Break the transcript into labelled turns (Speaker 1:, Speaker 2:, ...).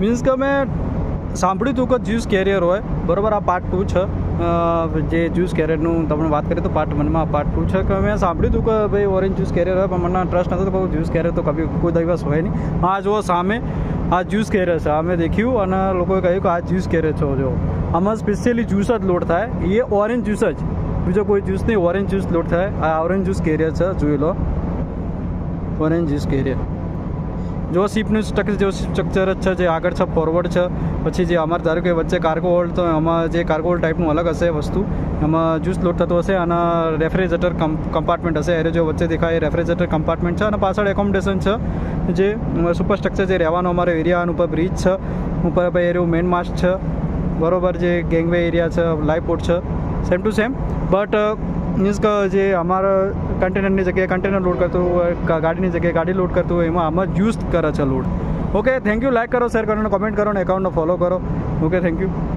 Speaker 1: Means કે મેં સાંભળ્યું હતું કે જ્યુસ કેરિયર હોય, બરાબર. આ પાર્ટ 2 છે જે જ્યુસ કેરિયરનું તમને વાત કરીએ તો પાર્ટ 1માં પાર્ટ 2 છે કે મેં સાંભળ્યું હતું કે ભાઈ ઓરેન્જ જ્યુસ કેરિયર હોય, પણ મને ટ્રસ્ટ નહોતો કે જ્યુસ કેરિયર તો કભી કોઈ દિવસ હોય નહીં. હા જુઓ સામે આ જ્યુસ કેરિયર છે, આ મેં દેખ્યું અને લોકોએ કહ્યું કે આ જ્યુસ કેરિયર છે. જો આમાં સ્પેશિયલી જ્યુસ જ લોડ થાય, એ ઓરેન્જ જ્યુસ જ, બીજો કોઈ જ્યુસ નહીં, ઓરેન્જ જ્યુસ લોડ થાય. આ ઓરેન્જ જ્યુસ કેરિયર છે, જોઈ લો ઓરેન્જ જ્યુસ કેરિયર. જો શિપનું સ્ટ્રક્ચર જ છે, જે આગળ છે ફોરવર્ડ છે, પછી જે અમારે ધારો કે વચ્ચે કાર્ગો હોલ્ડ, તો એમાં જે કાર્ગો હોલ્ડ ટાઈપનું અલગ હશે વસ્તુ, એમાં જ્યુસ લોડ થતો હશે. અને રેફ્રિજરેટર કમ્પાર્ટમેન્ટ હશે, એ જો વચ્ચે દેખાય એ રેફ્રિજરેટર કમ્પાર્ટમેન્ટ છે. અને પાછળ એકોમોડેશન છે, જે સુપર સ્ટ્રક્ચર જે રહેવાનો અમારો એરિયા, ઉપર બ્રિજ છે, ઉપર ભાઈ એરિયો મેન માસ્ટ છે, બરોબર. જે ગેંગવે એરિયા છે, લાઈવ પોર્ટ છે, same to same. But means કે જે અમારા કન્ટેનરની જગ્યાએ કન્ટેનર લોડ કરતું હોય, ગાડીની જગ્યાએ ગાડી લોડ કરતું હોય, એમાં આમાં જ્યુસ કરે છે load. Okay, thank you. Like કરો, શેર કરો, અને કોમેન્ટ કરો, અને એકાઉન્ટને ફોલો કરો. Okay, thank you.